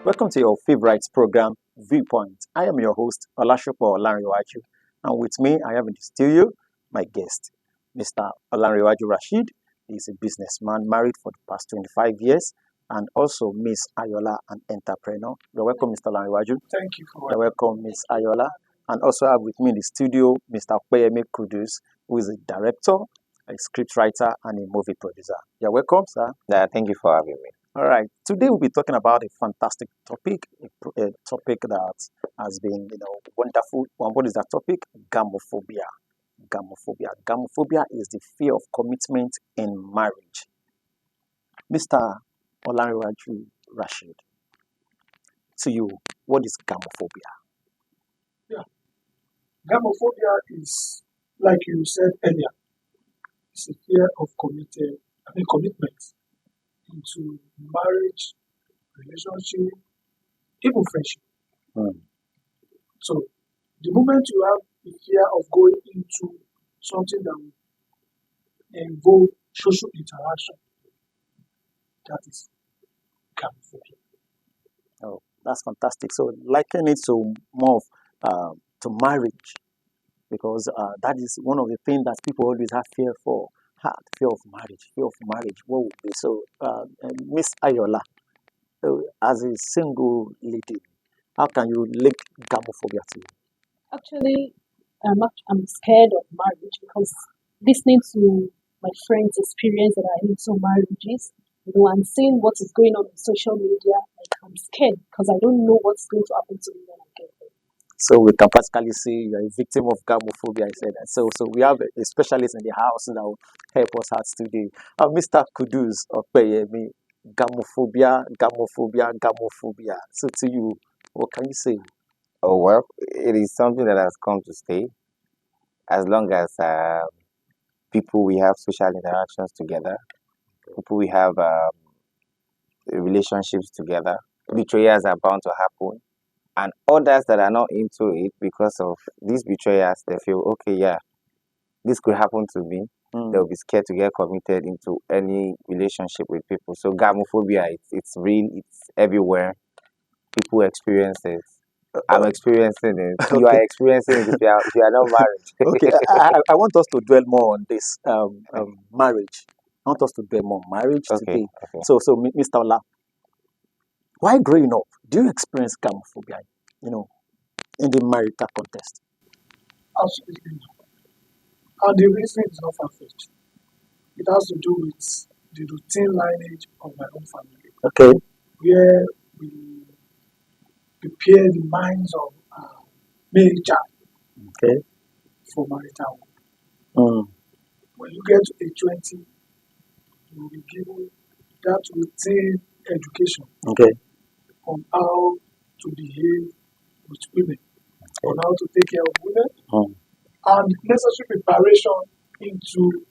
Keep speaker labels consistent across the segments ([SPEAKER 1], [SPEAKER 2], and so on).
[SPEAKER 1] Welcome to your favorite program, Viewpoint. I am your host, Olashopo Olanrewaju, and with me, I have in the studio my guest, Mr. Olanrewaju Rashid. He's a businessman married for the past 25 years, and also Miss Ayola, an entrepreneur. You're welcome, Mr. Olanrewaju.
[SPEAKER 2] Thank you for
[SPEAKER 1] You're welcome, Miss Ayola. And also I have with me in the studio Mr. Kweyemi Kudus, who is a director, a scriptwriter, and a movie producer. You're welcome, sir.
[SPEAKER 3] Yeah, thank you for having me.
[SPEAKER 1] All right. Today we'll be talking about a fantastic topic, a topic that has been, wonderful. What is that topic? Gamophobia. Gamophobia. Gamophobia is the fear of commitment in marriage. Mr. Olanrewaju Rashid, to you, what is gamophobia?
[SPEAKER 2] Gamophobia is, like you said earlier, it's a fear of commitment into marriage, relationship, even friendship.
[SPEAKER 1] Hmm.
[SPEAKER 2] So the moment you have the fear of going into something that will involve social interaction, that is gamophobia.
[SPEAKER 1] Oh, that's fantastic. So liken it to more of to marriage, because that is one of the things that people always have fear for. Fear of marriage, fear of marriage. What would be so, Miss Ayola, as a single lady, how can you link gamophobia to?
[SPEAKER 4] Actually, I'm scared of marriage because listening to my friends' experience that are into marriages, and seeing what is going on social media, like I'm scared because I don't know what's going to happen to me when I get there.
[SPEAKER 1] So we can practically see you're a victim of gamophobia. I said that. So we have a specialist in the house that will help us out today. Mr. Kudus Opeyemi, gamophobia. So to you, what can you say?
[SPEAKER 3] Oh, well, it is something that has come to stay as long as people we have social interactions together, people we have relationships together. Betrayals are bound to happen, and others that are not into it because of these betrayals, they feel, okay, yeah, this could happen to me. They'll be scared to get committed into any relationship with people. So gamophobia, it's real, it's everywhere. People experience it. I'm experiencing it. You
[SPEAKER 1] Okay.
[SPEAKER 3] are experiencing it if you are not married.
[SPEAKER 1] Okay, I want us to dwell more on this marriage. I want us to dwell more on marriage
[SPEAKER 3] Okay,
[SPEAKER 1] today.
[SPEAKER 3] okay.
[SPEAKER 1] So, Mr. Ola, why growing up do you experience gamophobia? In the marital context.
[SPEAKER 2] Absolutely. And the reason is not far-fetched. It has to do with the routine lineage of my own family,
[SPEAKER 1] Okay.
[SPEAKER 2] where we prepare the minds of male child
[SPEAKER 1] Okay.
[SPEAKER 2] for marital life.
[SPEAKER 1] Mm.
[SPEAKER 2] When you get to age 20, you will be given that routine education
[SPEAKER 1] Okay.
[SPEAKER 2] on how to behave with women, on how to take care of women,
[SPEAKER 1] Mm.
[SPEAKER 2] and necessary preparation into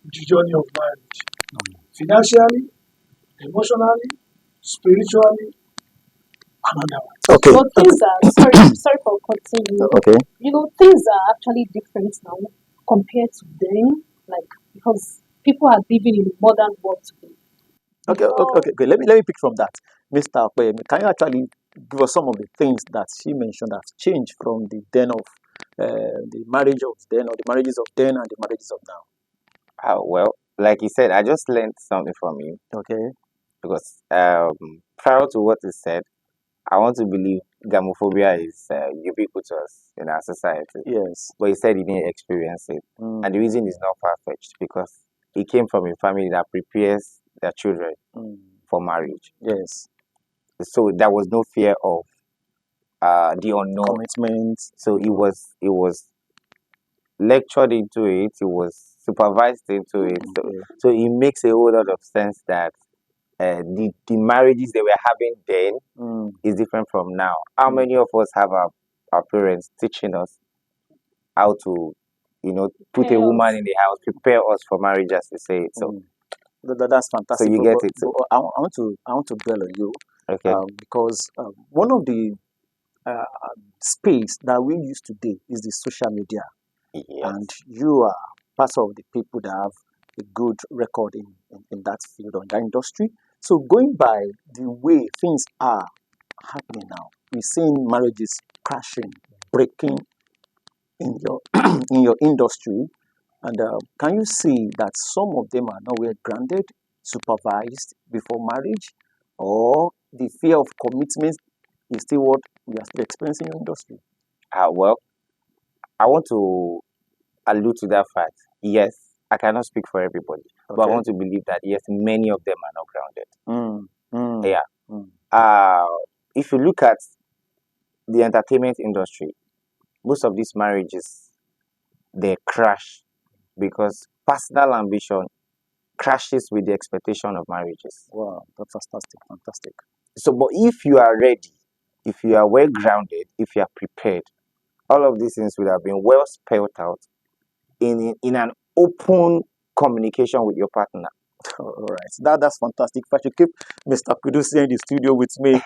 [SPEAKER 2] the journey of marriage, financially, emotionally, spiritually, and otherwise.
[SPEAKER 1] Okay.
[SPEAKER 4] But things are sorry for cutting you.
[SPEAKER 1] Okay.
[SPEAKER 4] Things are actually different now compared to then, like because people are living in a modern world today.
[SPEAKER 1] Okay. Let me pick from that, Mr. Opeyemi. Can you actually give us some of the things that she mentioned that changed from the den of the marriage of then, or the marriages of then, and the marriages of now?
[SPEAKER 3] Well, like you said, I just learned something from you
[SPEAKER 1] Okay.
[SPEAKER 3] because prior to what is said, I want to believe gamophobia is ubiquitous in our society.
[SPEAKER 1] Yes.
[SPEAKER 3] But he said he didn't experience it.
[SPEAKER 1] Mm.
[SPEAKER 3] And the reason is not far-fetched because he came from a family that prepares their children
[SPEAKER 1] Mm.
[SPEAKER 3] for marriage.
[SPEAKER 1] Yes.
[SPEAKER 3] So there was no fear of the unknown.
[SPEAKER 1] Commitment.
[SPEAKER 3] So it was lectured into it, it was supervised into it. So it makes a whole lot of sense that the marriages they were having then
[SPEAKER 1] Mm.
[SPEAKER 3] is different from now. How many of us have our parents teaching us how to, put a woman in the house, prepare us for marriage, as they say it. So,
[SPEAKER 1] That's fantastic.
[SPEAKER 3] you get it.
[SPEAKER 1] But I want to dwell on you,
[SPEAKER 3] Okay.
[SPEAKER 1] because one of the uh, space that we use today is the social media,
[SPEAKER 3] Yes.
[SPEAKER 1] and you are part of the people that have a good record in that field or in that industry. So going by the way things are, happening now. We're seeing marriages crashing, breaking in your in your industry, and can you see that some of them are nowhere grounded, supervised before marriage, or the fear of commitment is still what we are still experiencing in your industry?
[SPEAKER 3] Well, I want to allude to that fact. Yes, I cannot speak for everybody, but I
[SPEAKER 1] Okay.
[SPEAKER 3] want to believe that yes, many of them are not grounded.
[SPEAKER 1] Mm,
[SPEAKER 3] Yeah.
[SPEAKER 1] mm,
[SPEAKER 3] If you look at the entertainment industry, most of these marriages they crash because personal ambition crashes with the expectation of marriages.
[SPEAKER 1] wow, that's fantastic, fantastic.
[SPEAKER 3] So, but if you are ready, if you are well grounded, if you are prepared, all of these things would have been well spelled out in an open communication with your partner.
[SPEAKER 1] All right, that's fantastic. If I should keep Mr. Kudus in the studio with me,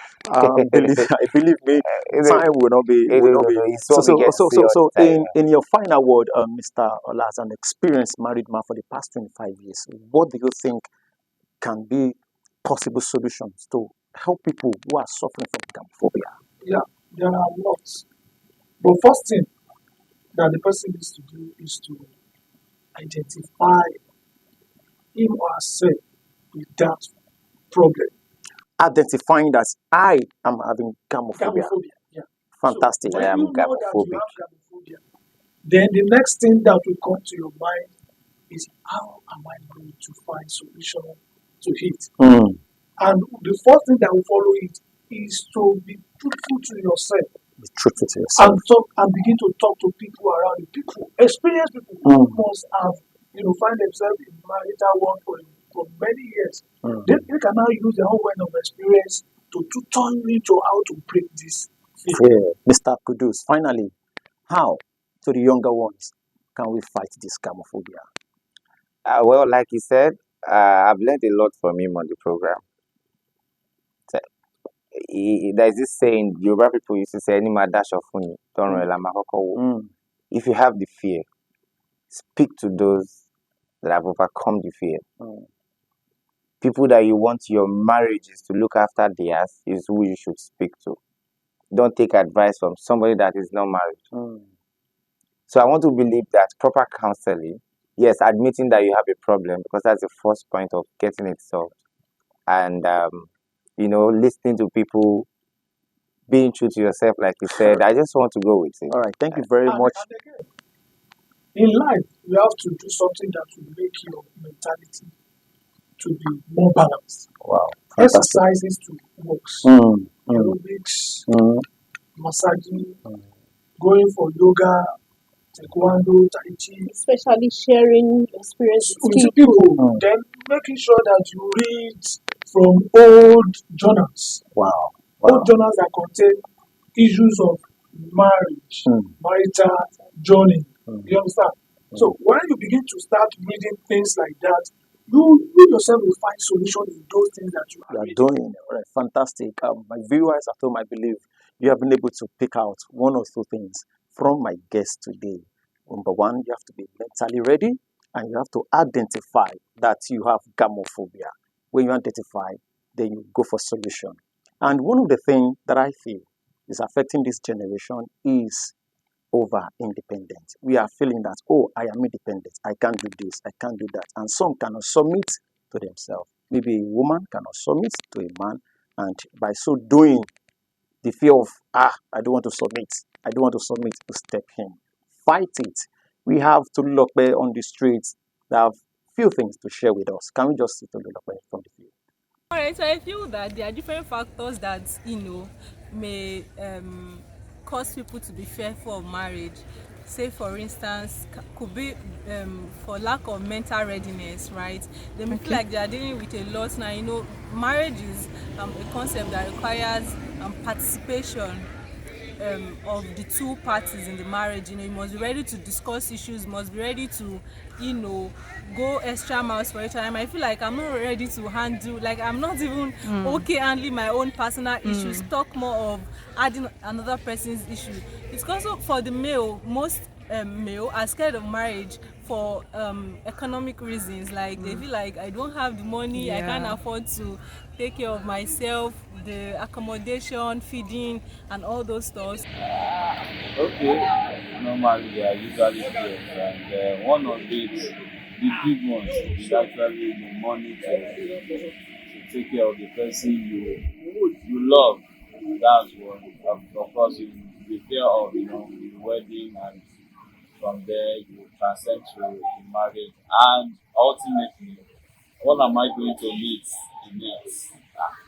[SPEAKER 1] believe me, time will not be
[SPEAKER 3] It's what we get to see all
[SPEAKER 1] So
[SPEAKER 3] the time.
[SPEAKER 1] in your final word, Mr. Ola, as an experienced married man for the past 25 years, what do you think can be possible solutions to help people who are suffering from gamophobia?
[SPEAKER 2] Yeah, there are lots. But first thing that the person needs to do is to identify him or herself with that problem.
[SPEAKER 1] Identifying that I am having gamophobia.
[SPEAKER 2] Gamophobia. Yeah.
[SPEAKER 1] Fantastic.
[SPEAKER 2] So when
[SPEAKER 3] I am
[SPEAKER 2] you know that you
[SPEAKER 3] gamophobic.
[SPEAKER 2] have gamophobia, then the next thing that will come to your mind is how am I going to find solution to it?
[SPEAKER 1] Mm.
[SPEAKER 2] And the first thing that will follow it is to be truthful to yourself
[SPEAKER 1] Be truthful to yourself.
[SPEAKER 2] and talk and begin to talk to people around you. People, experienced people who must have, find themselves in marital world for many years. They can now use their own kind of experience to turn into how to break this fear.
[SPEAKER 1] Yeah. Mr. Kudus, finally, how to the younger ones can we fight this gamophobia?
[SPEAKER 3] Well, like he said, I've learned a lot from him on the program. So, there's this saying, Yoruba people used to say, "Any dash of funny, don't rely on my hoko." If you have the fear, speak to those that have overcome the fear. People that you want your marriages to look after theirs is who you should speak to. Don't take advice from somebody that is not married. So I want to believe that proper counseling, yes, admitting that you have a problem, because that's the first point of getting it solved. And, listening to people, being true to yourself, like you said, I just want to go with it.
[SPEAKER 1] All right, thank you very much.
[SPEAKER 2] And again, in life, you have to do something that will make your mentality to be more balanced.
[SPEAKER 1] Wow.
[SPEAKER 2] Exercises to works, aerobics, massaging, going for yoga, taekwondo, tai chi.
[SPEAKER 4] Especially sharing experiences
[SPEAKER 2] With people, then making sure that you read from old journals.
[SPEAKER 1] Wow.
[SPEAKER 2] Old journals that contain issues of marriage, marital journey. You understand? So when you begin to start reading things like that, you yourself will find solution in those things that you are
[SPEAKER 1] doing. All right, fantastic. My viewers at home, I believe you have been able to pick out one or two things from my guest today. Number one, you have to be mentally ready, and you have to identify that you have gamophobia. When you identify, then you go for solution. And one of the things that I feel is affecting this generation is over independence. We are feeling that, oh, I am independent. I can't do this. I can't do that. And some cannot submit to themselves. Maybe a woman cannot submit to a man. And by so doing, the fear of, I don't want to submit. I don't want to submit to step in. Fight it. We have Tolulope on the streets that have few things to share with us. Can we just see Tolulope from the field?
[SPEAKER 5] All right, so I feel that there are different factors that may cause people to be fearful of marriage. Say, for instance, could be for lack of mental readiness, right? They may feel like they are dealing with a lot now. Marriage is a concept that requires participation of the two parties in the marriage. You must be ready to discuss issues, must be ready to go extra miles for each other. I feel like I'm not ready to handle, like I'm not even okay handling my own personal issues, talk more of adding another person's issue. It's also for the male, most male are scared of marriage for economic reasons. Like they feel like I don't have the money, I can't
[SPEAKER 2] Yeah.
[SPEAKER 5] afford to take care of myself, the accommodation, feeding, and all those stuff.
[SPEAKER 6] Okay, normally they are usually fears, and one of it, the big ones, is actually the money to take care of the person you love. That's one. Of course, you fear of the wedding, and from there you transcend to the marriage, and ultimately, what am I going to meet in it?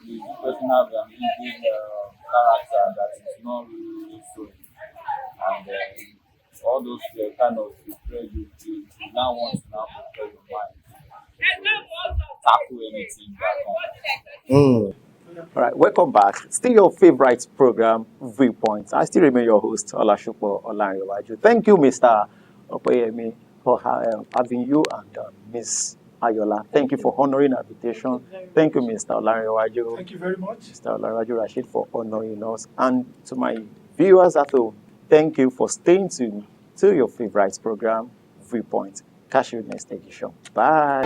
[SPEAKER 6] The person has an Indian character that is not really so, and all those kind of prepare you now want to now prepare your mind to tackle anything that comes.
[SPEAKER 1] All right, welcome back. Still your favorite program, Viewpoints. I still remain your host, Olashupo Olanrewaju. Thank you, Mr. Opeyemi, for having you and Miss Ayola. Thank you for honoring our invitation. Thank you, Mr. Olanrewaju,
[SPEAKER 2] Thank you very much.
[SPEAKER 1] Mr. Olanrewaju Rashid, for honoring us. And to my viewers at home, thank you for staying tuned to your favorite program, Viewpoint. Catch you next edition. Bye.